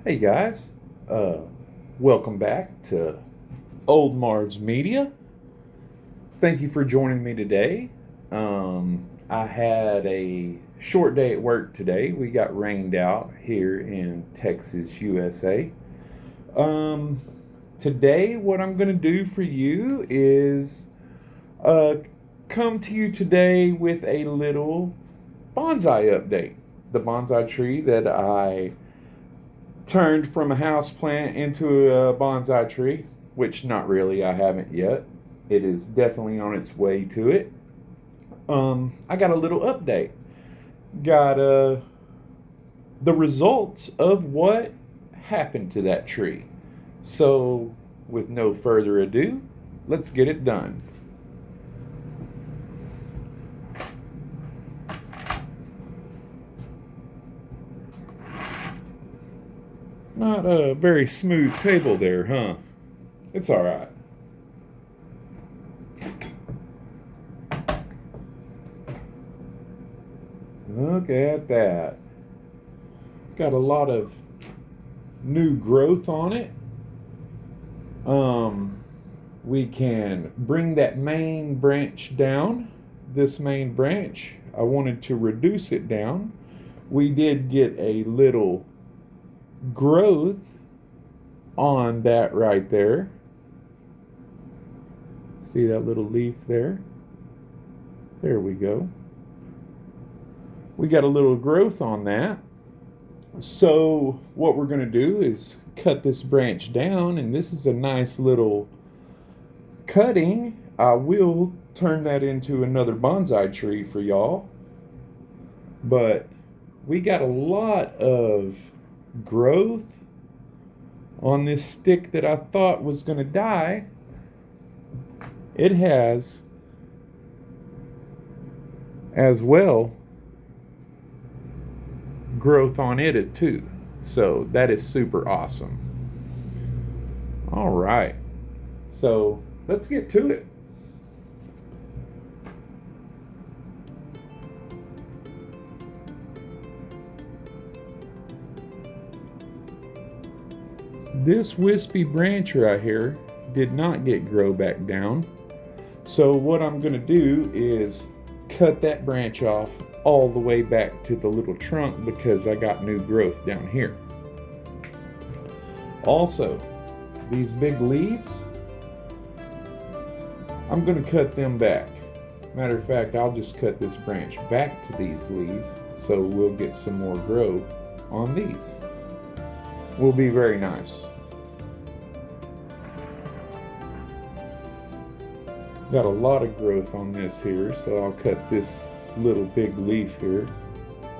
Hey guys, uh, welcome back to Old Marvz Media. Thank you for joining me today. I had a short day at work today. We got rained out here in Texas, USA. Um, Today, what I'm going to do for you is uh, come to you today with a little bonsai update. The bonsai tree that I turned from a house plant into a bonsai tree, which not really, I haven't yet. It is definitely on its way to it. I got a little update. Got the results of what happened to that tree. So, with no further ado, let's get it done. Not a very smooth table there, huh? It's all right. Look at that. Got a lot of new growth on it. We can bring that main branch down. This main branch, I wanted to reduce it down. We did get a little growth on that right there. See that little leaf there? There we go. We got a little growth on that. So what we're going to do is cut this branch down, and this is a nice little cutting. I will turn that into another bonsai tree for y'all. But we got a lot of growth on this stick that I thought was going to die. It has as well growth on it too. So that is super awesome. All right. So let's get to it. This wispy branch right here did not get grow back down. So what I'm going to do is cut that branch off all the way back to the little trunk because I got new growth down here. Also, these big leaves, I'm going to cut them back. Matter of fact, I'll just cut this branch back to these leaves so we'll get some more growth on these. Will be very nice. Got a lot of growth on this here, so I'll cut this little big leaf here,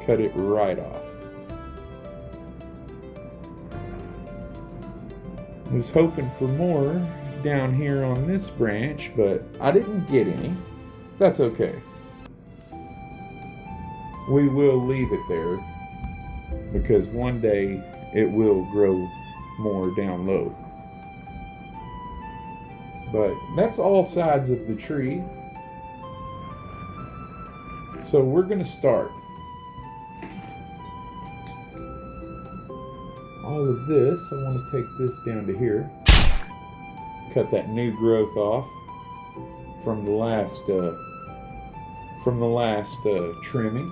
cut it right off. Was hoping for more down here on this branch, but I didn't get any. That's okay. We will leave it there because one day it will grow more down low. But that's all sides of the tree. So we're going to start. All of this, I want to take this down to here. Cut that new growth off from the last trimming.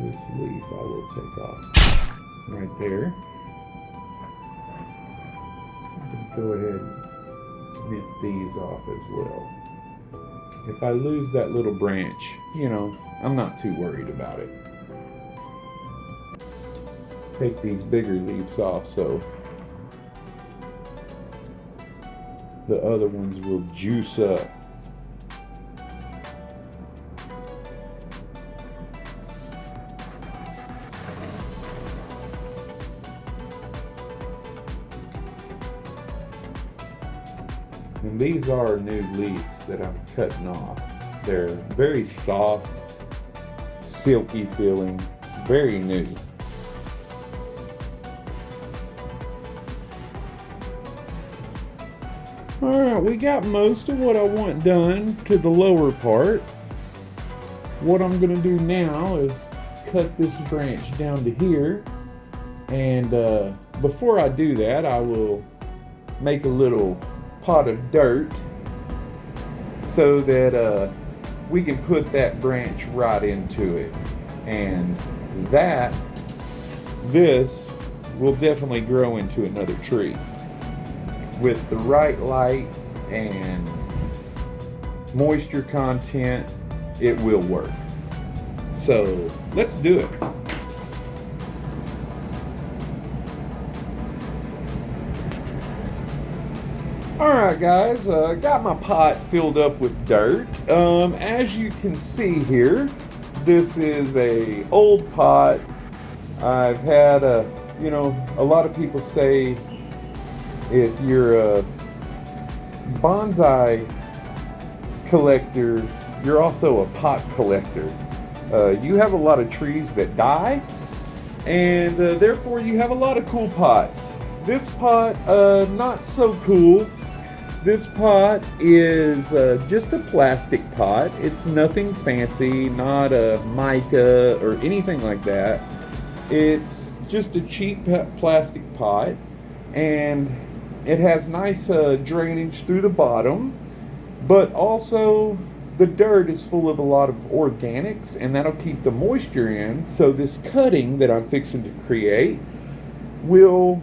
This leaf I will take off right there. I'm going to go ahead and nip these off as well. If I lose that little branch, I'm not too worried about it. Take these bigger leaves off so the other ones will juice up. And these are new leaves that I'm cutting off. They're very soft, silky feeling, very new. Alright, we got most of what I want done to the lower part. What I'm going to do now is cut this branch down to here. And before I do that, I will make a little pot of dirt so that we can put that branch right into it. And this will definitely grow into another tree. With the right light and moisture content, it will work. So let's do it. Alright guys, got my pot filled up with dirt. As you can see here, this is a old pot. I've had a lot of people say if you're a bonsai collector, you're also a pot collector. You have a lot of trees that die, and therefore you have a lot of cool pots. This pot, not so cool. This pot is just a plastic pot. It's nothing fancy, not a mica or anything like that. It's just a cheap plastic pot, and it has nice drainage through the bottom, but also the dirt is full of a lot of organics, and that'll keep the moisture in. So this cutting that I'm fixing to create will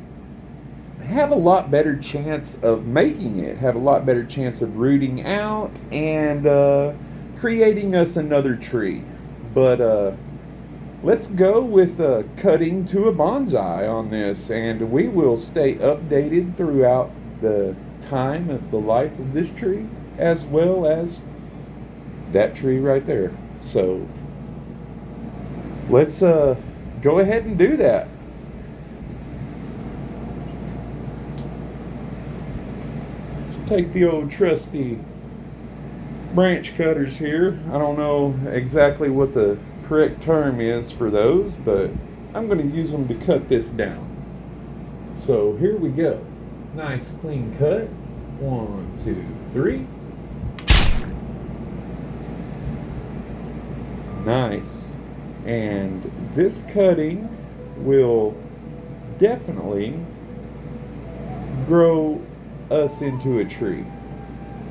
have a lot better chance of making it, have a lot better chance of rooting out and creating us another tree. But let's go with cutting to a bonsai on this, and we will stay updated throughout the time of the life of this tree, as well as that tree right there. So let's go ahead and do that. Take the old trusty branch cutters here. I don't know exactly what the correct term is for those, but I'm going to use them to cut this down. So here we go. Nice clean cut. 1, 2, 3. Nice. And this cutting will definitely grow us into a tree.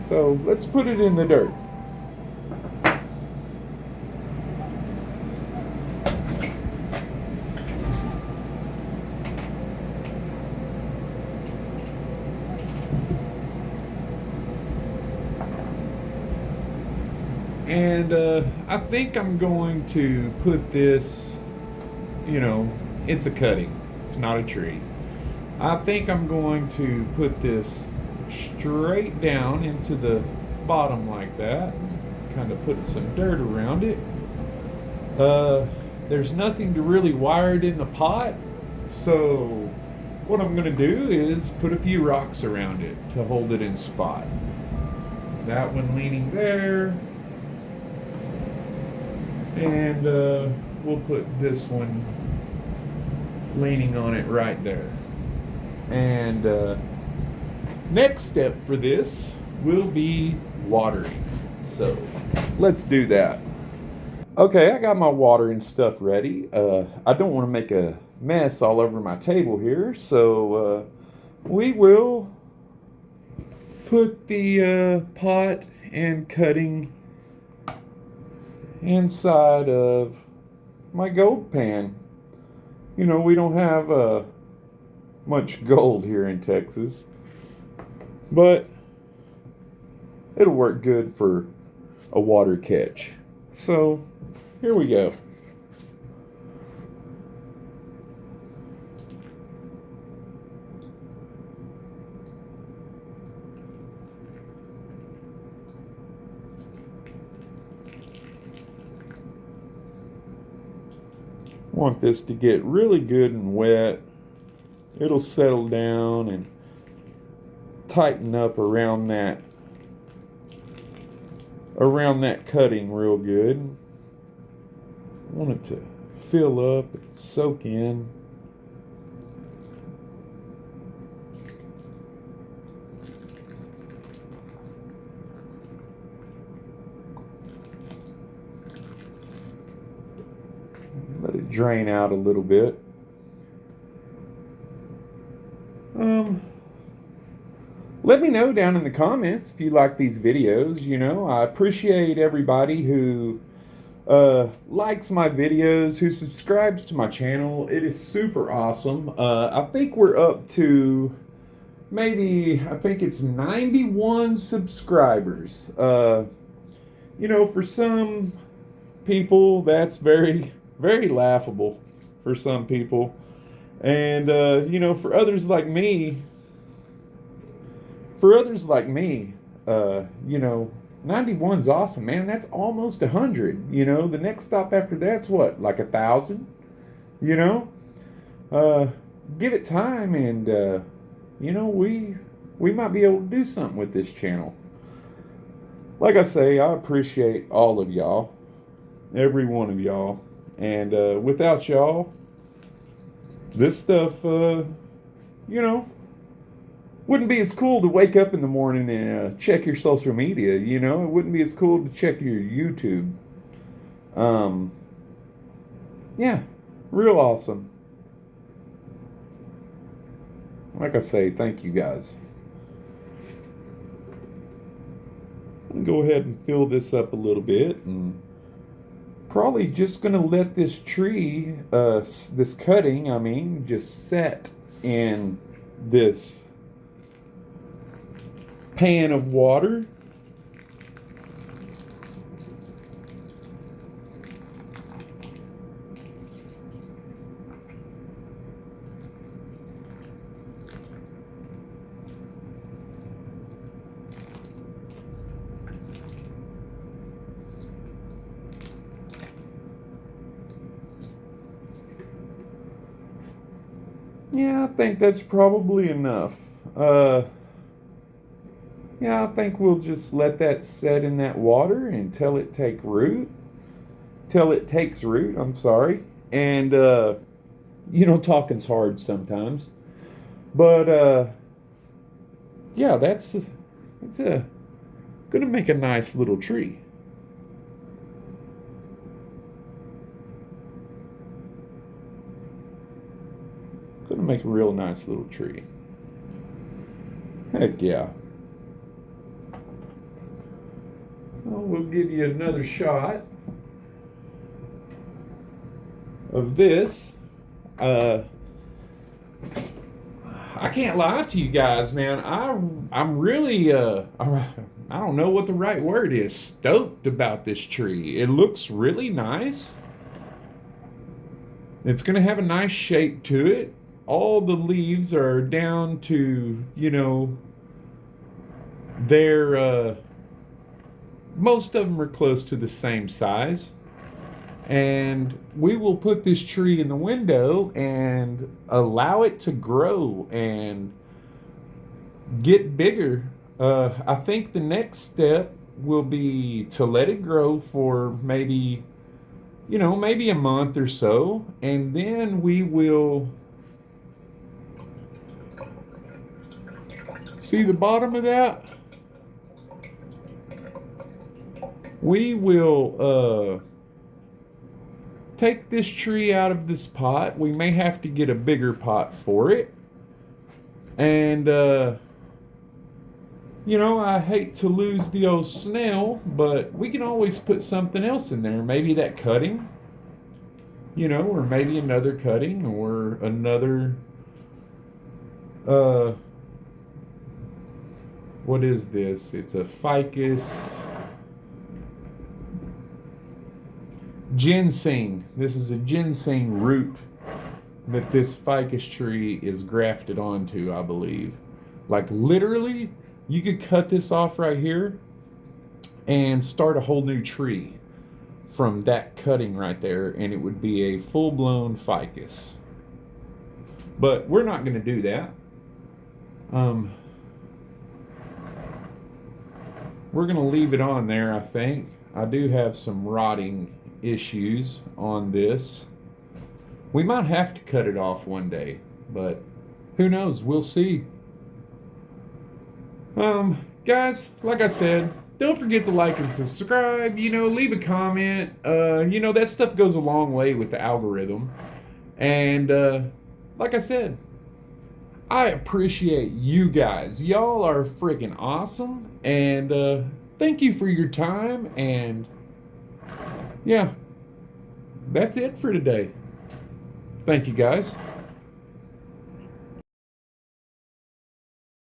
So let's put it in the dirt. And I think I'm going to put this, it's a cutting, it's not a tree. I think I'm going to put this straight down into the bottom like that, kind of put some dirt around it. There's nothing to really wire it in the pot, so what I'm going to do is put a few rocks around it to hold it in spot. That one leaning there, and we'll put this one leaning on it right there. And next step for this will be watering. So let's do that. Okay, I got my watering stuff ready. I don't want to make a mess all over my table here, so we will put the pot and cutting inside of my gold pan. We don't have much gold here in Texas, but it'll work good for a water catch. So here we go. Want this to get really good and wet. It'll settle down and tighten up around that cutting real good. I want it to fill up and soak in. drain out a little bit. Let me know down in the comments if you like these videos. You know, I appreciate everybody who likes my videos, who subscribes to my channel. It is super awesome. I think we're up to maybe, I think it's 91 subscribers. You know, for some people, that's very, very laughable for some people. And, you know, for others like me, you know, 91's awesome, man. That's almost 100. You know, the next stop after that's what, like 1,000? You know, give it time, and you know, we might be able to do something with this channel. Like I say, I appreciate all of y'all, every one of y'all, and without y'all, this stuff, you know, wouldn't be as cool to wake up in the morning and check your social media. You know, it wouldn't be as cool to check your YouTube. Yeah, real awesome. Like I say, thank you guys. I'm gonna go ahead and fill this up a little bit, and probably just gonna let this tree, this cutting, I mean, just set in this pan of water. Yeah, I think that's probably enough. Yeah, I think we'll just let that set in that water until it takes root. I'm sorry. And, you know, talking's hard sometimes. But, yeah, gonna make a nice little tree. Gonna make a real nice little tree. Heck yeah. Well, we'll give you another shot of this. I can't lie to you guys, man. I'm really I don't know what the right word is. Stoked about this tree. It looks really nice. It's gonna have a nice shape to it. All the leaves are down to, you know, they're most of them are close to the same size. And we will put this tree in the window and allow it to grow and get bigger. I think the next step will be to let it grow for maybe, you know, maybe a month or so. And then we will see the bottom of that. We will take this tree out of this pot. We may have to get a bigger pot for it. And, you know, I hate to lose the old snail, but we can always put something else in there. Maybe that cutting, you know, or maybe another cutting, or another, what is this? It's a ficus. Ginseng. This is a ginseng root that this ficus tree is grafted onto, I believe. Like literally, you could cut this off right here and start a whole new tree from that cutting right there, and it would be a full-blown ficus. But we're not going to do that. We're going to leave it on there, I think. I do have some rotting issues on this. We might have to cut it off one day, but who knows? We'll see. Guys, like I said, don't forget to like and subscribe. Leave a comment. That stuff goes a long way with the algorithm. And like I said, I appreciate you guys. Y'all are freaking awesome. And thank you for your time. And yeah, that's it for today. Thank you, guys.